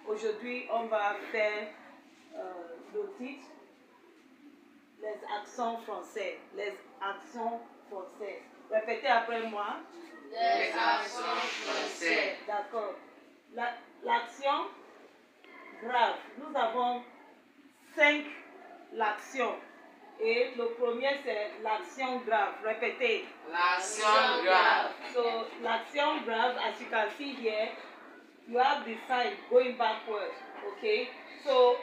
Aujourd'hui, on va faire le titre, les accents français. Les accents français. Répétez après moi. Les accents français. D'accord. L'action grave. Nous avons 5 actions. Et le premier, c'est l'action grave. Répétez. L'action grave. So, l'action grave, as you can see here, you have the sign going backward. Okay? So,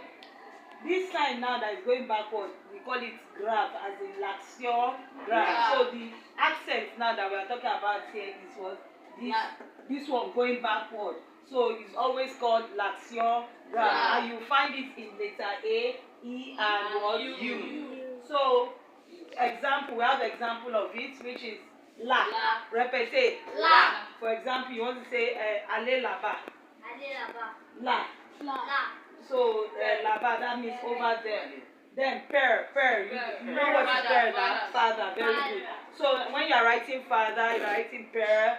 this sign now that is going backward, we call it grave, as in l'action grave. Yeah. So, the accent now that we are talking about here is what? This one going backward. So, it's always called l'action grave. Yeah. And you find it in letter A, E, and what? U. So, example, we have example of it, which is la. Répétez. La. For example, you want to say aller là-bas. Aller là-bas. La. La. So là-bas, that means over there. Then père. You know what is père now? Father. Very good. So when you are writing father, you are writing père,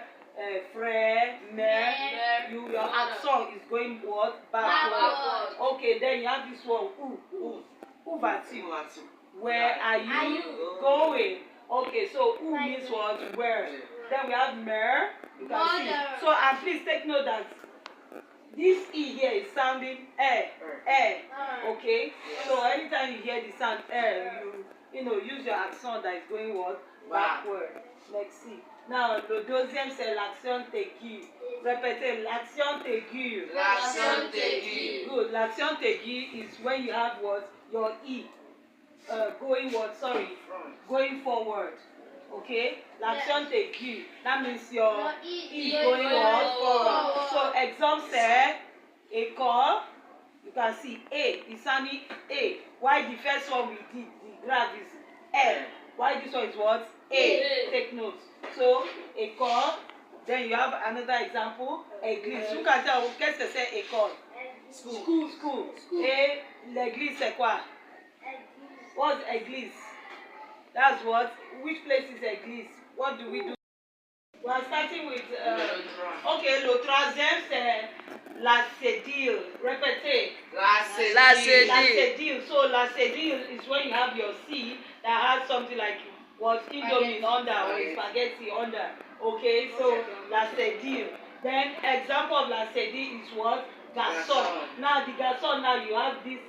frère, mère. Your accent is going what? Backward. Okay, then you have this one. Où vas-tu? Where are you going? Okay, so who means what? Where? Then we have mer. You can see. So and please take note that this E here is sounding okay? So anytime you hear the sound you know, use your accent that is going what? Backward. Let's see. Now, le deuxième, c'est l'action aiguë. Répétez, l'action aiguë. L'action aiguë. Good. L'action aiguë is when you have what? Your E. Going what? Sorry. Going forward. Okay? L'action aiguë. That means your E going what? Forward. So, example say, école. You can see A. It's sounding A. Why the first one we did, the graph is L. Why this one is what? A. Take note. So, école. Then you have another example. Église. Who can tell qu'est-ce que c'est école? School. Et l'église c'est quoi? What's église? That's what? Which place is église? What do we do? We are starting with okay, le troisième c'est la cédille. Répétez. La cédille. La cédille. So la cédille is when you have your C that has something like what? Indomie under or spaghetti under. Okay, so la cédille. Then example of la cédille is what? Garçon. Now the garçon, now you have this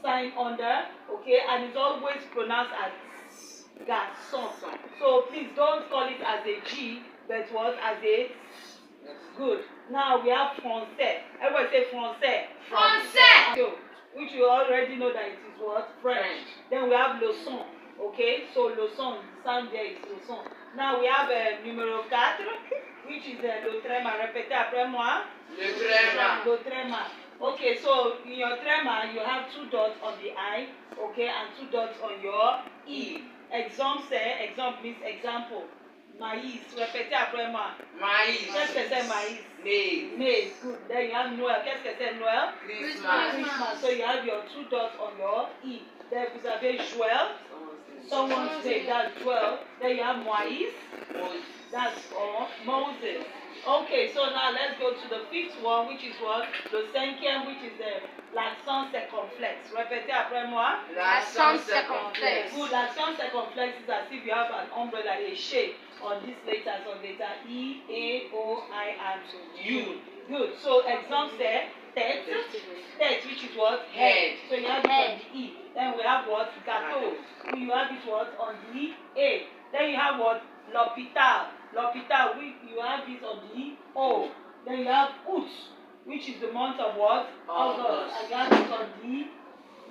sign under, okay, and it's always pronounced as garçon. So please don't call it as a G, but what? As a good. Now we have français. Everybody say français. Français. Which you already know that it is what? French. Then we have leçon. Okay, so leçon, the sound there is leçon. Now we have numéro 4, which is le tréma. Répétez après moi. Le tréma. Le tréma. Okay, so in your tréma, you have 2 dots on the I, okay, and 2 dots on your E. Exemple means example. Maïs. Répétez après moi. Maïs. Qu'est-ce que c'est maïs? Maize. Good. Then you have Noël. Qu'est-ce que c'est Noël? Christmas. So you have your 2 dots on your E. Then vous avez Joël. Someone's name. That's Joël. Then you have Moïse. That's Moses. Okay, so now let's go to the 5th one, which is what? Le 5e, which is l'accent circonflexe. Répétez après moi. L'accent circonflexe. Good. L'accent circonflexe is as if you have an umbrella, a shape on these letters, on letter E, A, O, I, and U. Good. So example say tête, which is what? Head. So you have it on the E. Then we have what? Gâteau. You have it what? On the A. Then you have what? L'hôpital. L'hôpital, you have this on the O. Then you have août, which is the month of what? August. And you have it on the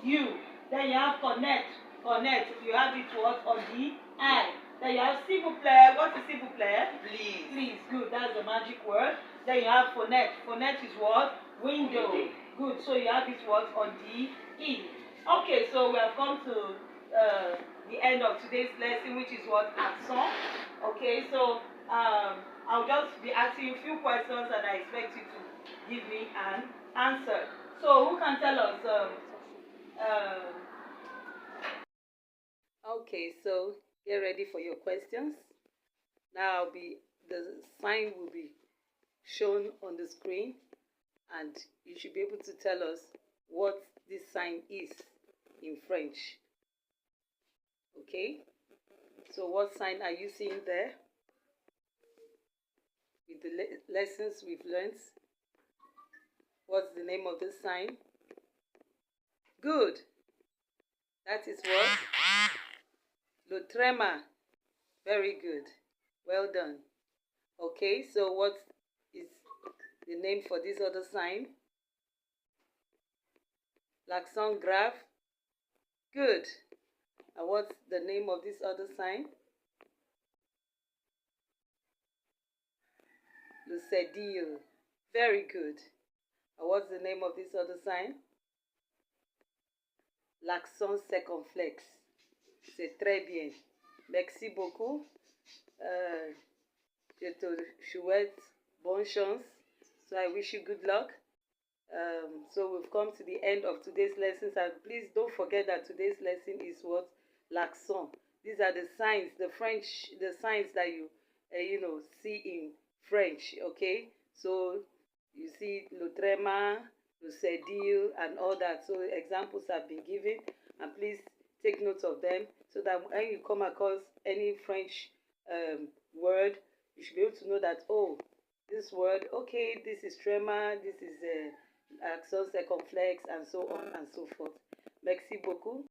U. Then you have connect. You have it what? On the I. Then you have s'il vous plaît. What is s'il vous plaît? Please. Good. That's the magic word. Then you have phonette. Phonette is what? Window. Good. So you have it what? On the E. Okay, so we have come to the end of today's lesson, which is what? Accent. Okay, so I'll just be asking you a few questions and I expect you to give me an answer. So who can tell us? Okay, so get ready for your questions. Now the sign will be shown on the screen. and you should be able to tell us what this sign is in French. Okay, so what sign are you seeing there? With the lessons we've learned, what's the name of this sign? Good. That is what? Le trema. Very good. Well done. Okay, so what is the name for this other sign? L'accent grave. Good. And what's the name of this other sign? Le cédille. Very good. And what's the name of this other sign? L'accent circonflexe. C'est très bien. Merci beaucoup. Je te souhaite bonne chance. So I wish you good luck. So we've come to the end of today's lessons, and please don't forget that today's lesson is what? L'accent. These are the signs, the signs that you see in French. Okay, so you see le trema, le cédille, and all that. So examples have been given, and please take note of them so that when you come across any French word, you should be able to know that, oh, this word, okay, this is trema, this is accent circonflexe, and so on and so forth. Merci beaucoup.